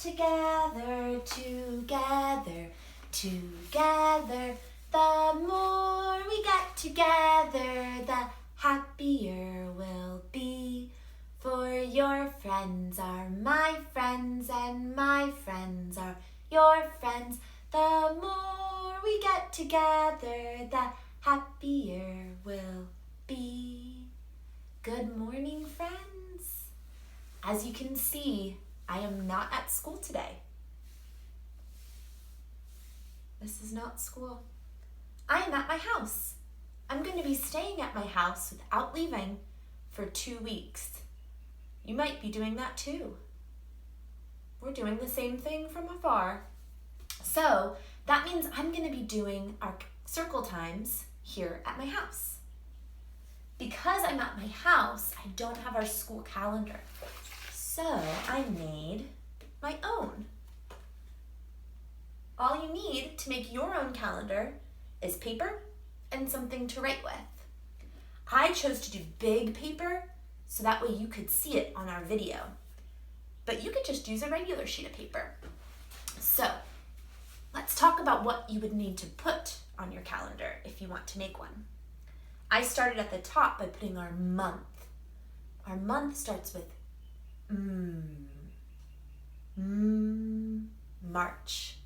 together, together, together. The more we get together, the happier we'll be. For your friends are my friends, and my friends are your friends. The more we get together, the happier we'll be. Good morning, friends. As you can see, I am not at school today. This is not school. I am at my house. I'm going to be staying at my house without leaving for 2 weeks. You might be doing that too. We're doing the same thing from afar. So that means I'm going to be doing our circle times here at my house. Because I'm at my house, I don't have our school calendar. So I made my own. All you need to make your own calendar is paper and something to write with. I chose to do big paper so that way you could see it on our video. But you could just use a regular sheet of paper. So let's talk about what you would need to put on your calendar if you want to make one. I started at the top by putting our month. Our month starts with March.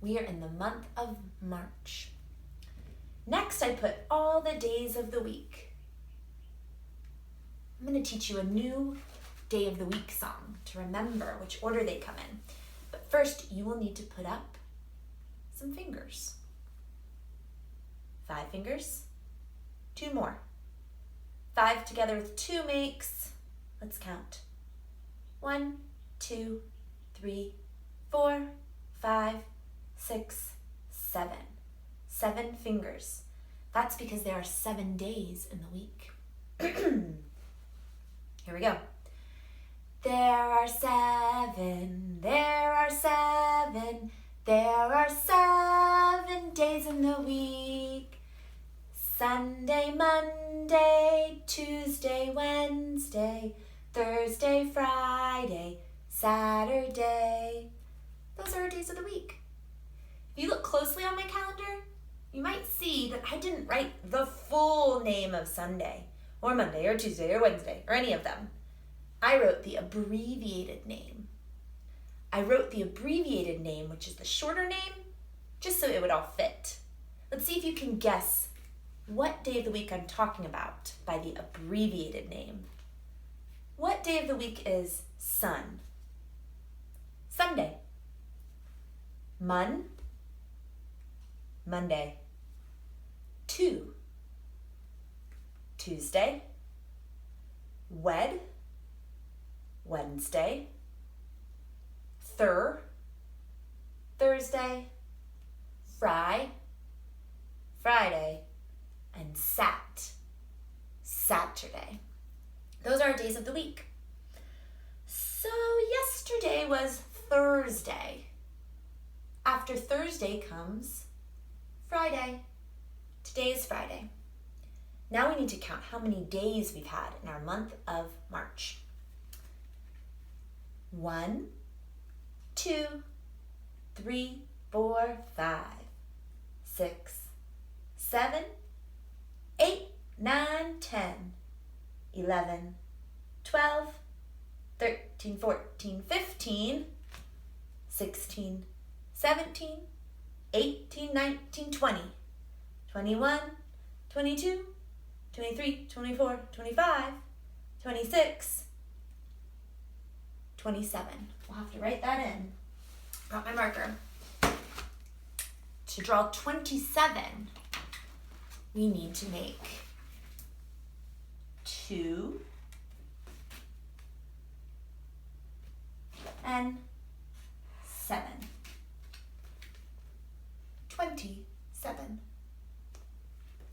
We are in the month of March. Next, I put all the days of the week. I'm going to teach you a new day of the week song to remember which order they come in. But first, you will need to put up some fingers. 5 fingers, 2 more. 5 together with 2 makes, let's count. 1, 2, 3, 4, 5, 6, 7. 7 fingers. That's because there are 7 days in the week. Here we go. There are 7, there are 7, there are 7 days in the week. Sunday, Monday, Tuesday, Wednesday, Thursday, Friday, Saturday. Those are our days of the week. If you look closely on my calendar, you might see that I didn't write the full name of Sunday, or Monday, or Tuesday, or Wednesday, or any of them. I wrote the abbreviated name. I wrote the abbreviated name, which is the shorter name, just so it would all fit. Let's see if you can guess what day of the week I'm talking about by the abbreviated name. What day of the week is sun? Sunday. Monday. Tuesday. Wednesday. Thursday. Friday. And Saturday. Those are our days of the week. So yesterday was Thursday. After Thursday comes Friday. Today is Friday. Now we need to count how many days we've had in our month of March. 1, 2, 3, 4, 5, 6, 7, 8, 9, 10, 11, 12, 13, 14, 15, 16, 17, 18, 19, 20, 21, 22, 23, 24, 25, 26, 27. We'll have to write that in. Got my marker. To draw 27, we need to make 2 and 7. 27.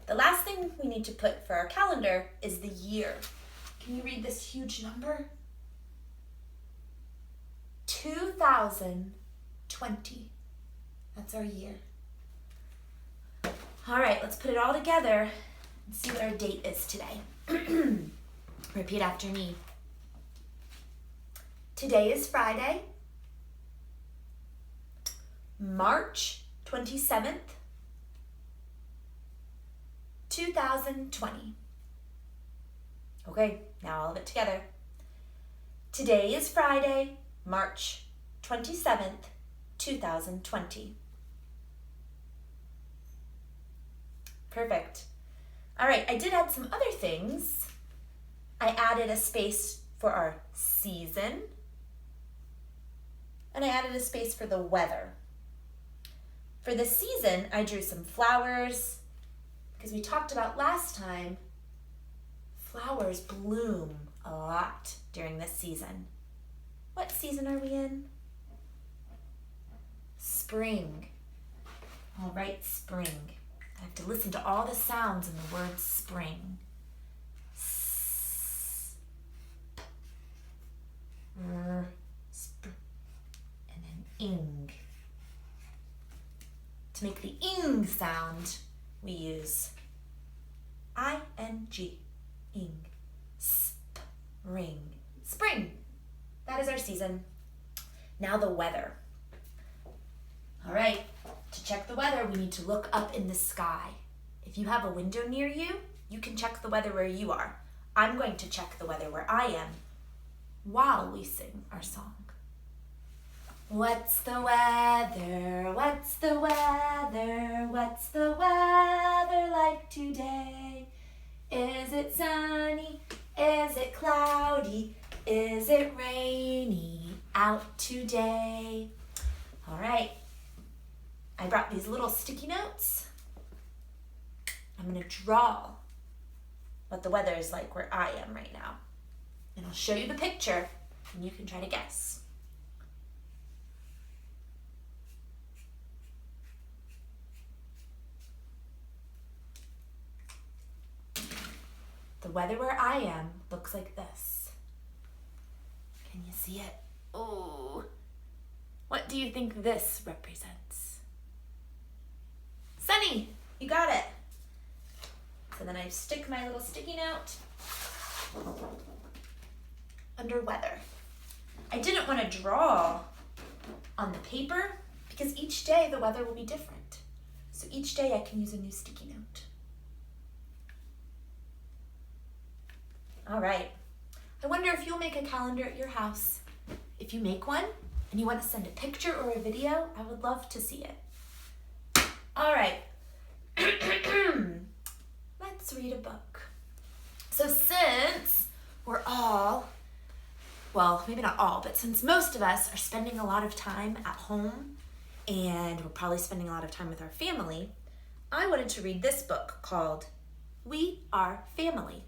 The last thing we need to put for our calendar is the year. Can you read this huge number? 2020. That's our year. All right, let's put it all together and see what our date is today. Repeat after me. Today is Friday. March 27th, 2020. Okay, now all of it together. Today is Friday, March 27th, 2020. Perfect. All right, I did add some other things. I added a space for our season, and I added a space for the weather. For the season, I drew some flowers, because we talked about last time, flowers bloom a lot during this season. What season are we in? Spring. All right, spring. I have to listen to all the sounds in the word spring. And then ing. To make the ing sound, we use I-N-G, ing, spring, spring. That is our season. Now the weather. All right, to check the weather, we need to look up in the sky. If you have a window near you, you can check the weather where you are. I'm going to check the weather where I am while we sing our song. What's the weather? What's the weather? What's the weather like today? Is it sunny? Is it cloudy? Is it rainy out today? All right, I brought these little sticky notes. I'm gonna draw what the weather is like where I am right now. And I'll show you the picture and you can try to guess. The weather where I am looks like this. Can you see it? Oh, what do you think this represents? Sunny, you got it. So then I stick my little sticky note under weather. I didn't want to draw on the paper because each day the weather will be different. So each day I can use a new sticky note. All right, I wonder if you'll make a calendar at your house. If you make one and you want to send a picture or a video, I would love to see it. All right, let's read a book. So since we're all, well, maybe not all, but since most of us are spending a lot of time at home and we're probably spending a lot of time with our family, I wanted to read this book called We Are Family.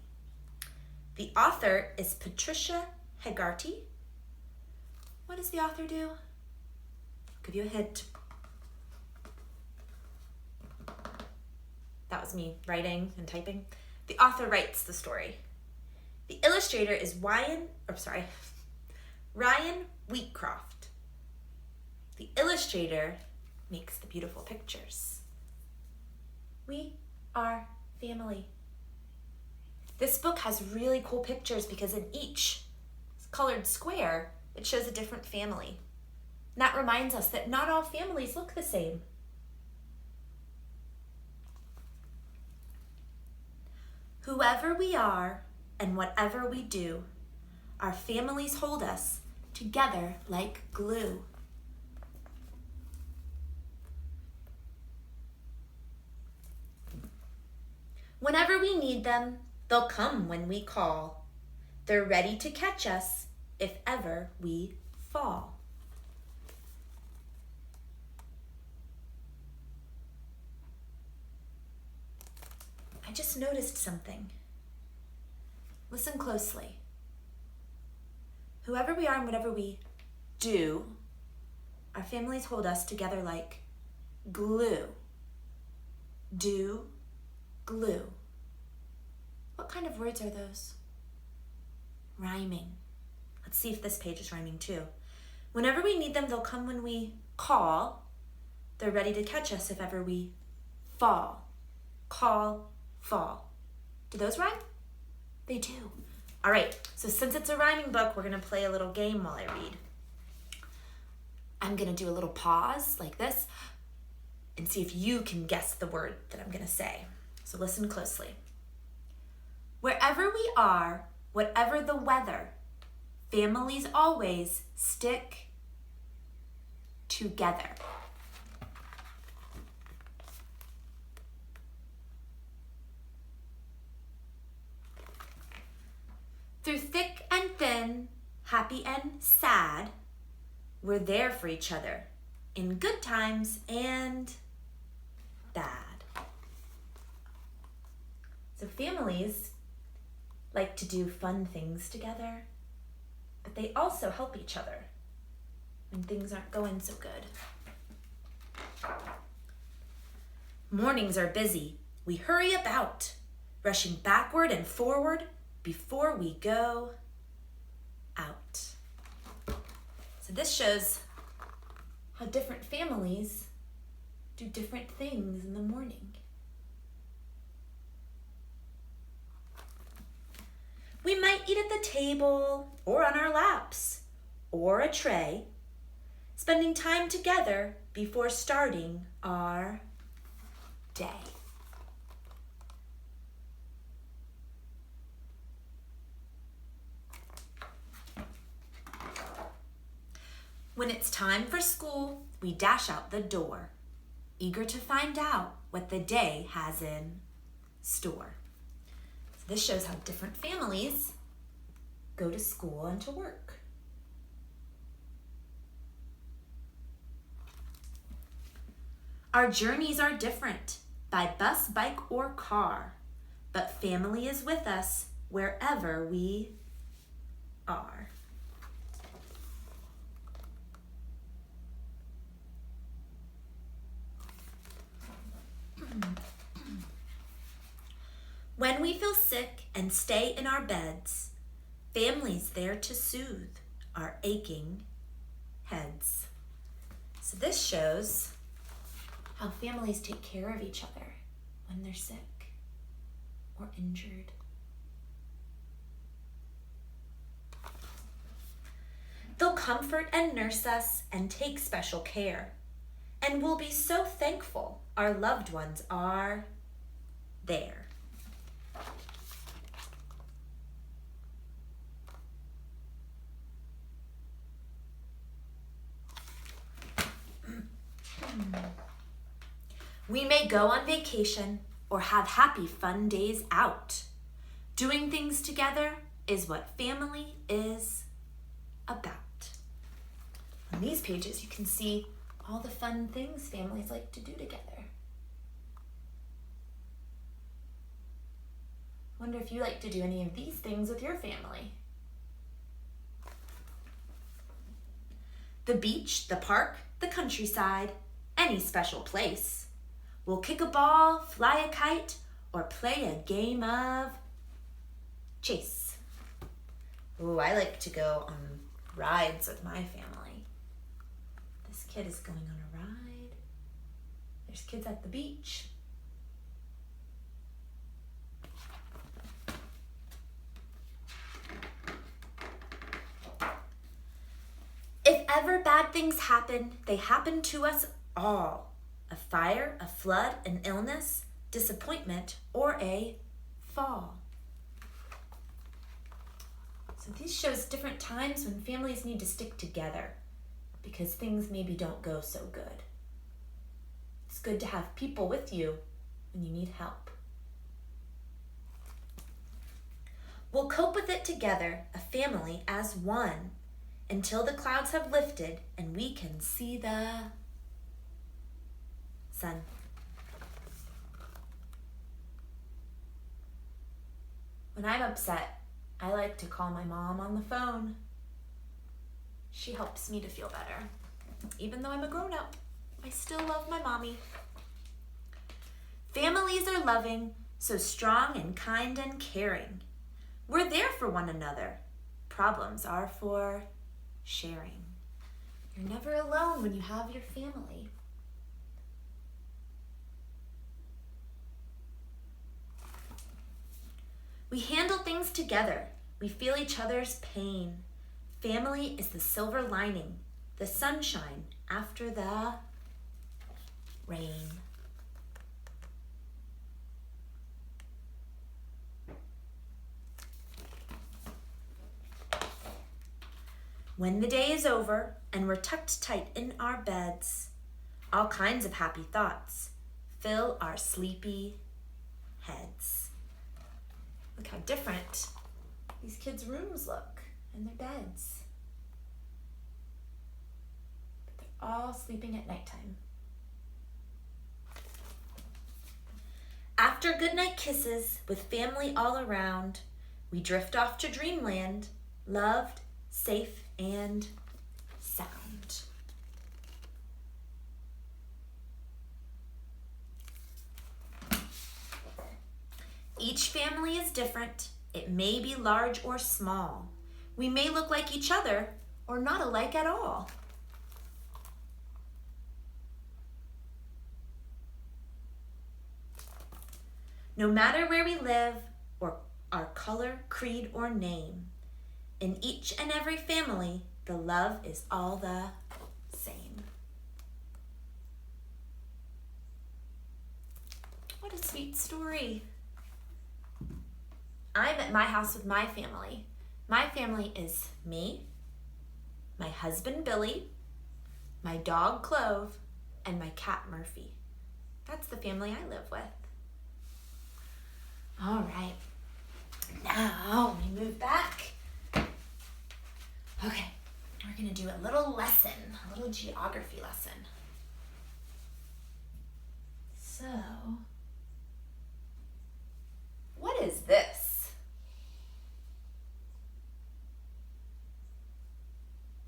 The author is Patricia Hegarty. What does the author do? I'll give you a hint. That was me writing and typing. The author writes the story. The illustrator is Ryan Wheatcroft. The illustrator makes the beautiful pictures. We are family. This book has really cool pictures because in each colored square, it shows a different family. And that reminds us that not all families look the same. Whoever we are and whatever we do, our families hold us together like glue. Whenever we need them, they'll come when we call. They're ready to catch us if ever we fall. I just noticed something. Listen closely. Whoever we are and whatever we do, our families hold us together like glue. Do, glue. What kind of words are those? Rhyming. Let's see if this page is rhyming too. Whenever we need them, they'll come when we call. They're ready to catch us if ever we fall. Call, fall. Do those rhyme? They do. All right, so since it's a rhyming book, we're gonna play a little game while I read. I'm going to do a little pause like this and see if you can guess the word that I'm going to say. So listen closely. Wherever we are, whatever the weather, families always stick together. Through thick and thin, happy and sad, we're there for each other in good times and bad. So families like to do fun things together, but they also help each other when things aren't going so good. Mornings are busy. We hurry about, rushing backward and forward before we go out. So this shows how different families do different things in the morning. We might eat at the table or on our laps or a tray, spending time together before starting our day. When it's time for school, we dash out the door, eager to find out what the day has in store. So this shows how different families go to school and to work. Our journeys are different by bus, bike, or car, but family is with us wherever we are. When we feel sick and stay in our beds, family's there to soothe our aching heads. So this shows how families take care of each other when they're sick or injured. They'll comfort and nurse us and take special care, and we'll be so thankful our loved ones are there. We may go on vacation or have happy fun days out. Doing things together is what family is about. On these pages, you can see all the fun things families like to do together. Wonder if you like to do any of these things with your family. The beach, the park, the countryside, any special place. We'll kick a ball, fly a kite, or play a game of chase. Ooh, I like to go on rides with my family. This kid is going on a ride. There's kids at the beach. If ever bad things happen, they happen to us all. A fire, a flood, an illness, disappointment, or a fall. So this shows different times when families need to stick together because things maybe don't go so good. It's good to have people with you when you need help. We'll cope with it together, a family as one, until the clouds have lifted and we can see the sun. When I'm upset, I like to call my mom on the phone. She helps me to feel better. Even though I'm a grown-up, I still love my mommy. Families are loving, so strong and kind and caring. We're there for one another. Problems are for sharing. You're never alone when you have your family. We handle things together. We feel each other's pain. Family is the silver lining the sunshine after the rain. When the day is over and we're tucked tight in our beds, all kinds of happy thoughts fill our sleepy heads. Look how different these kids' rooms look and their beds. But they're all sleeping at nighttime. After goodnight kisses with family all around, we drift off to dreamland, loved, safe, and sound. Each family is different. It may be large or small. We may look like each other or not alike at all. No matter where we live or our color, creed, or name, in each and every family, the love is all the same. What a sweet story. I'm at my house with my family. My family is me, my husband Billy, my dog Clove, and my cat Murphy. That's the family I live with. All right, now we move back. Okay, we're gonna do a little lesson, a little geography lesson. So, what is this?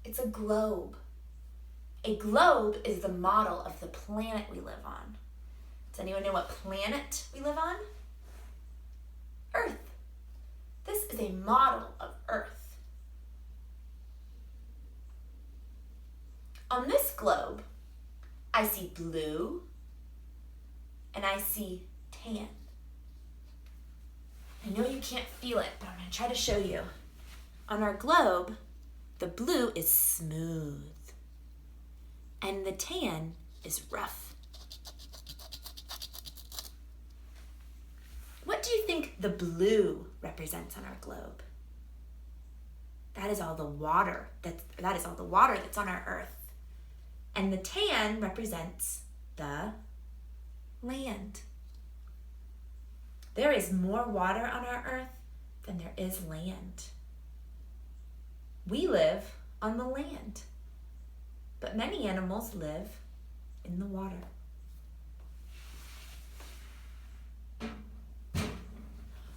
It's a globe. A globe is the model of the planet we live on. Does anyone know what planet we live on? Earth. This is a model of Earth. On this globe, I see blue and I see tan. I know you can't feel it, but I'm going to try to show you. On our globe, the blue is smooth and the tan is rough. What do you think the blue represents on our globe? That is all the water. That is all the water that's on our Earth. And the tan represents the land. There is more water on our Earth than there is land. We live on the land, but many animals live in the water.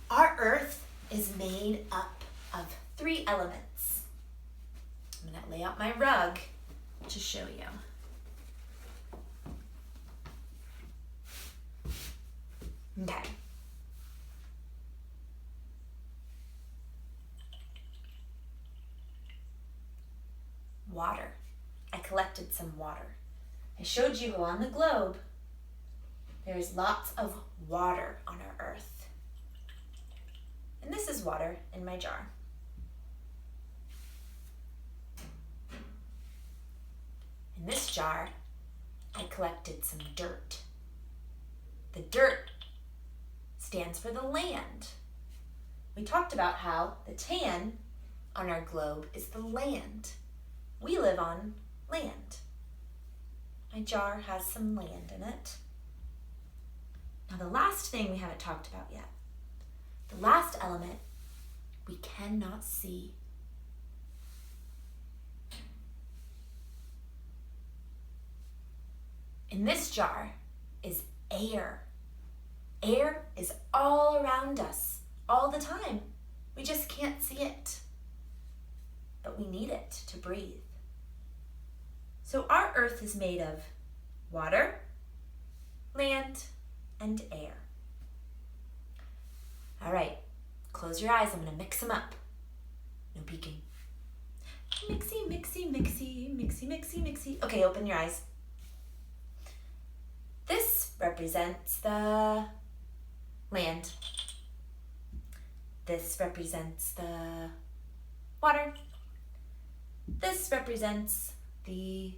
Our Earth is made up of 3 elements. I'm going to lay out my rug to show you. Okay. Water. I collected some water. I showed you how on the globe there's lots of water on our Earth. And this is water in my jar. In this jar, I collected some dirt. The dirt stands for the land. We talked about how the tan on our globe is the land. We live on land. My jar has some land in it. Now the last thing we haven't talked about yet. The last element we cannot see. In this jar is air. Air is all around us, all the time. We just can't see it, but we need it to breathe. So our Earth is made of water, land, and air. All right, close your eyes. I'm going to mix them up. No peeking. Mixy, mixy, mixy, mixy, mixy, mixy. Okay, open your eyes. This represents the land. This represents the water. This represents the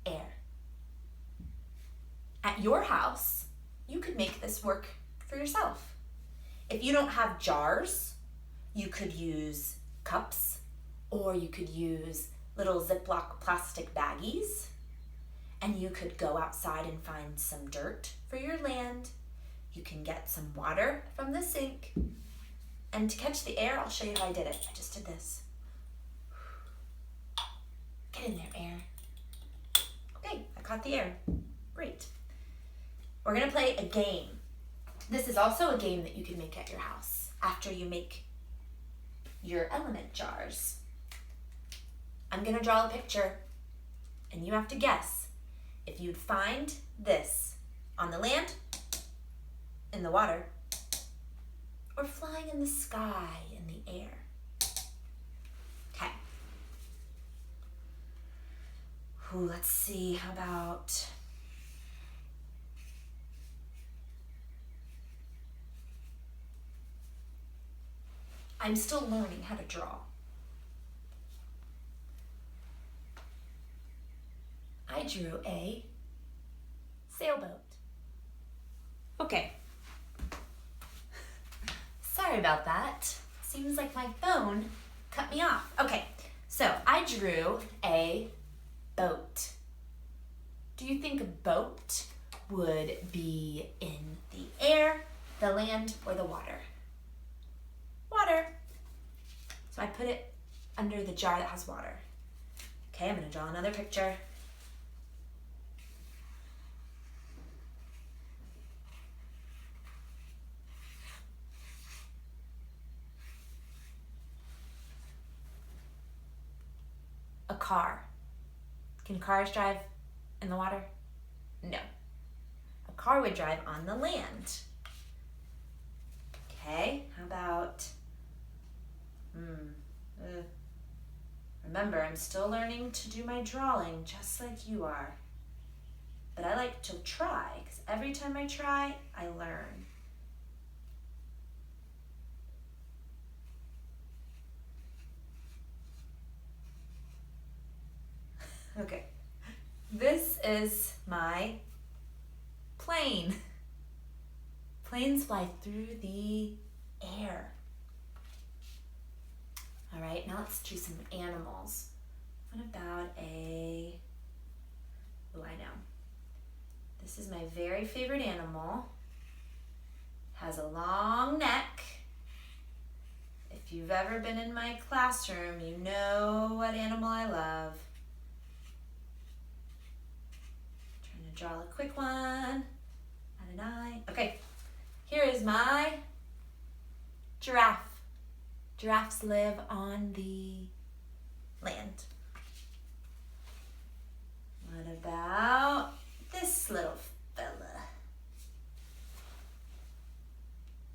air. At your house, you could make this work for yourself. If you don't have jars, you could use cups, or you could use little Ziploc plastic baggies, and you could go outside and find some dirt for your land. You can get some water from the sink, and to catch the air, I'll show you how I did it. I just did this. Get in there, air. Okay, I caught the air. Great. We're gonna play a game. This is also a game that you can make at your house after you make your element jars. I'm gonna draw a picture, and you have to guess if you'd find this on the land, in the water, or flying in the sky, in the air. Okay. Ooh, let's see, how about... I'm still learning how to draw. I drew a sailboat. Okay. Sorry about that. Seems like my phone cut me off. Okay, so I drew a boat. Do you think a boat would be in the air, the land, or the water? Water. So I put it under the jar that has water. Okay, I'm gonna draw another picture. A car. Can cars drive in the water? No. A car would drive on the land. Okay, how about, remember, I'm still learning to do my drawing just like you are. But I like to try, because every time I try, I learn. Okay, this is my plane. Planes fly through the air. All right, now let's do some animals. What about oh, I know. This is my very favorite animal. Has a long neck. If you've ever been in my classroom, you know what animal I love. Trying to draw a quick one. Add an eye. Okay. Here is my giraffe. Giraffes live on the land. What about this little fella?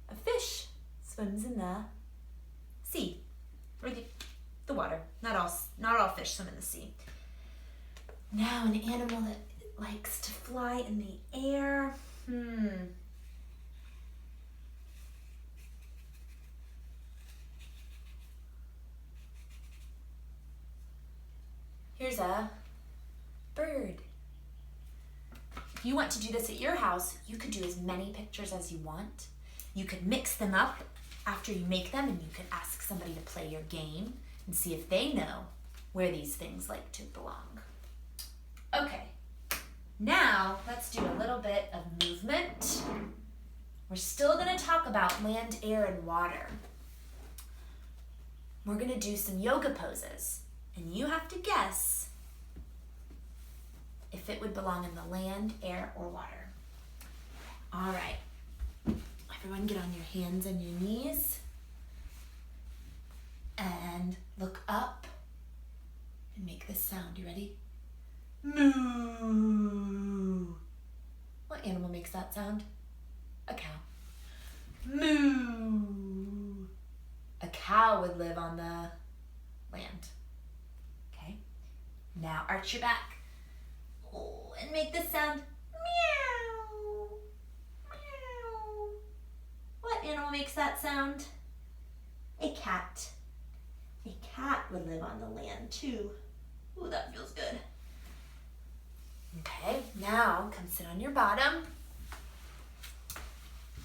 A fish swims in the sea, or the water. Not all fish swim in the sea. Now an animal that likes to fly in the air. Here's a bird. If you want to do this at your house, you could do as many pictures as you want. You could mix them up after you make them, and you could ask somebody to play your game and see if they know where these things like to belong. Okay, now let's do a little bit of movement. We're still gonna talk about land, air, and water. We're gonna do some yoga poses. And you have to guess if it would belong in the land, air, or water. All right. Everyone get on your hands and your knees. And look up and make this sound. You ready? Moo. What animal makes that sound? A cow. Moo. A cow would live on the land. Now arch your back. Oh, and make this sound. Meow. Meow. What animal makes that sound? A cat. A cat would live on the land too. Ooh, that feels good. Okay, now come sit on your bottom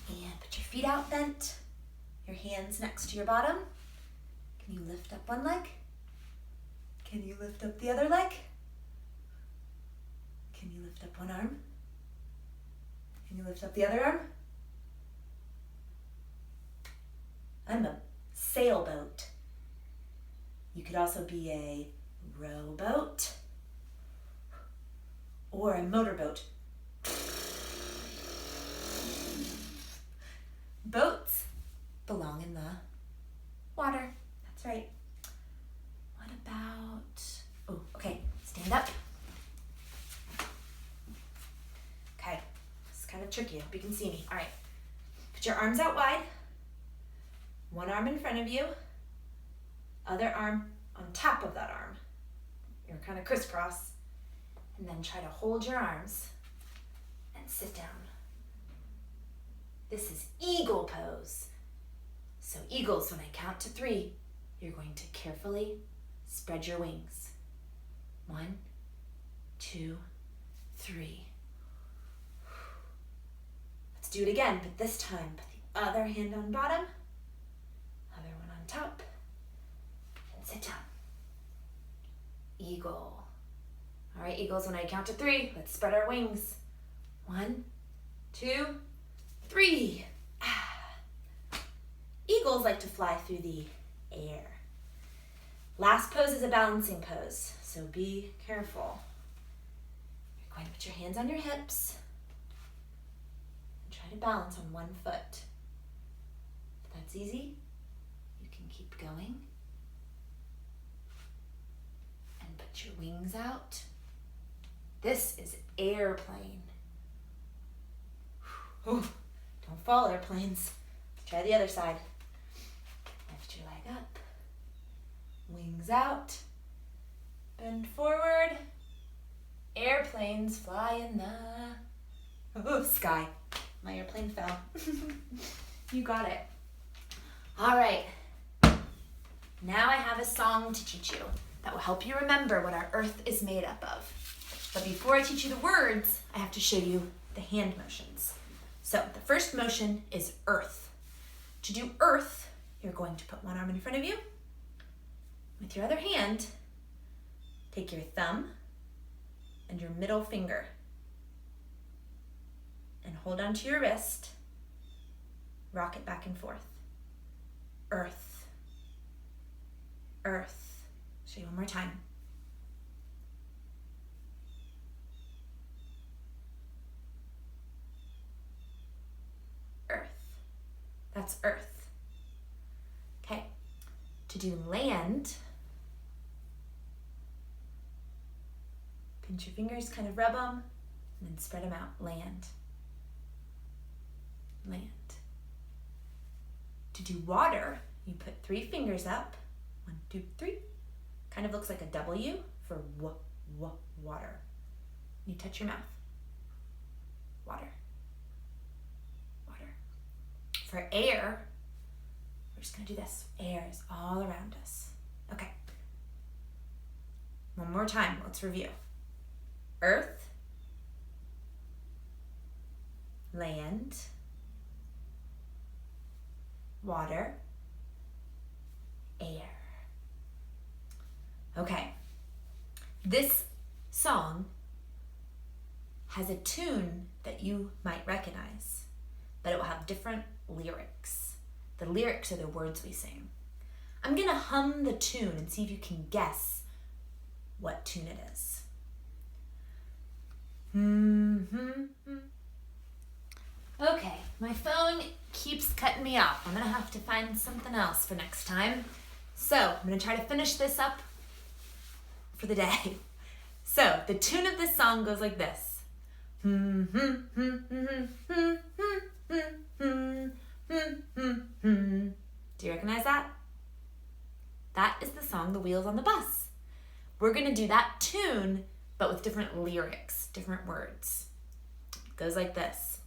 and put your feet out bent, your hands next to your bottom. Can you lift up one leg? Can you lift up the other leg? Can you lift up one arm? Can you lift up the other arm? I'm a sailboat. You could also be a rowboat or a motorboat. Boats belong in the water. That's right. What about, oh, okay, stand up. Okay, this is kind of tricky. I hope you can see me. All right, put your arms out wide. One arm in front of you, other arm on top of that arm. You're kind of crisscross. And then try to hold your arms and sit down. This is eagle pose. So eagles, when I count to 3, you're going to carefully spread your wings. 1, 2, 3. Let's do it again, but this time put the other hand on bottom, other one on top, and sit down. Eagle. All right, eagles, when I count to 3, let's spread our wings. 1, 2, 3. Eagles like to fly through the air. Last pose is a balancing pose, so be careful. You're going to put your hands on your hips and try to balance on one foot. If that's easy, you can keep going. And put your wings out. This is airplane. Ooh, don't fall, airplanes. Try the other side. Lift your leg up. Wings out. Bend forward. Airplanes fly in the sky. My airplane fell. You got it. All right. Now I have a song to teach you that will help you remember what our earth is made up of. But before I teach you the words, I have to show you the hand motions. So the first motion is earth. To do earth, you're going to put one arm in front of you. With your other hand, take your thumb and your middle finger and hold onto your wrist. Rock it back and forth. Earth. Earth. Show you one more time. That's earth. Okay, to do land, pinch your fingers, kind of rub them, and then spread them out. Land. Land. To do water, you put 3 fingers up. 1, 2, 3. Kind of looks like a W for water. You touch your mouth. Water. For air, we're just going to do this. Air is all around us. Okay. One more time. Let's review. Earth, land, water, air. Okay. This song has a tune that you might recognize, but it will have different lyrics. The lyrics are the words we sing. I'm gonna hum the tune and see if you can guess what tune it is. Okay, my phone keeps cutting me off. I'm gonna have to find something else for next time. So I'm gonna try to finish this up for the day. So the tune of this song goes like this. Do you recognize that? That is the song The Wheels on the Bus. We're gonna do that tune, but with different lyrics, different words. It goes like this.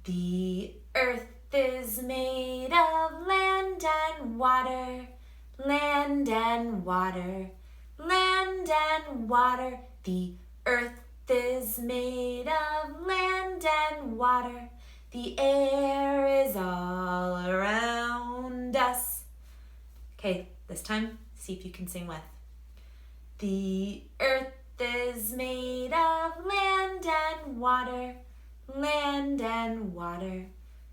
The earth is made of land and water, land and water, land and water. The earth is made of land and water. The air is all around us. Okay, this time, see if you can sing with. The earth is made of land and water. Land and water.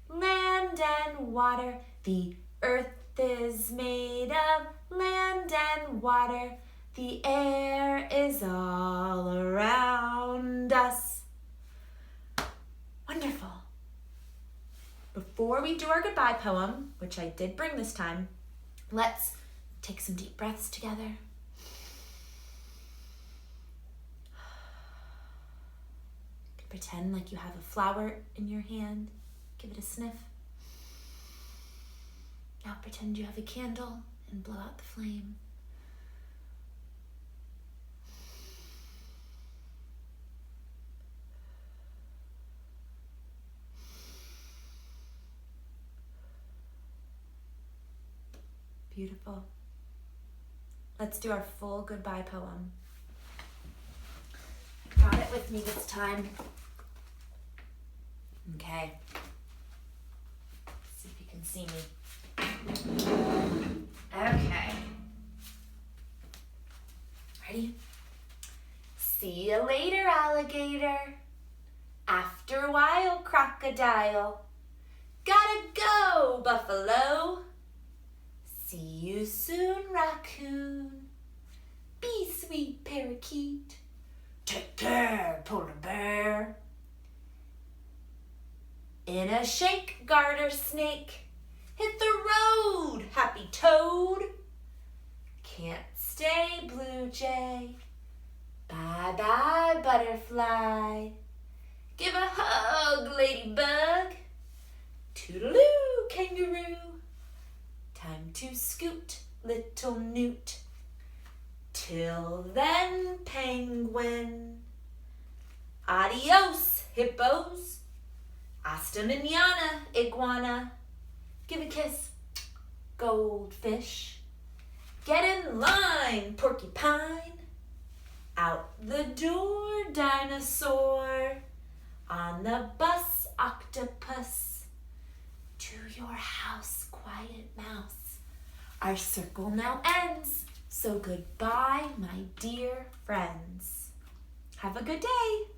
Land and water. The earth is made of land and water. The air is all around us. Wonderful. Before we do our goodbye poem, which I did bring this time, let's take some deep breaths together. Pretend like you have a flower in your hand. Give it a sniff. Now pretend you have a candle and blow out the flame. Beautiful. Let's do our full goodbye poem. I brought it with me this time. Okay. Let's see if you can see me. Okay. Ready? See you later, alligator. After a while, crocodile. Gotta go, buffalo. See you soon, raccoon. Be sweet, parakeet. Take care, polar bear. In a shake, garter snake. Hit the road, happy toad. Can't stay, blue jay. Bye-bye, butterfly. Give a hug, ladybug. Toodaloo, kangaroo. Time to scoot, little newt. Till then, penguin. Adios, hippos. Hasta mañana, iguana. Give a kiss, goldfish. Get in line, porcupine. Out the door, dinosaur. On the bus, octopus. To your house, quiet mouse. Our circle now ends, so goodbye, my dear friends. Have a good day.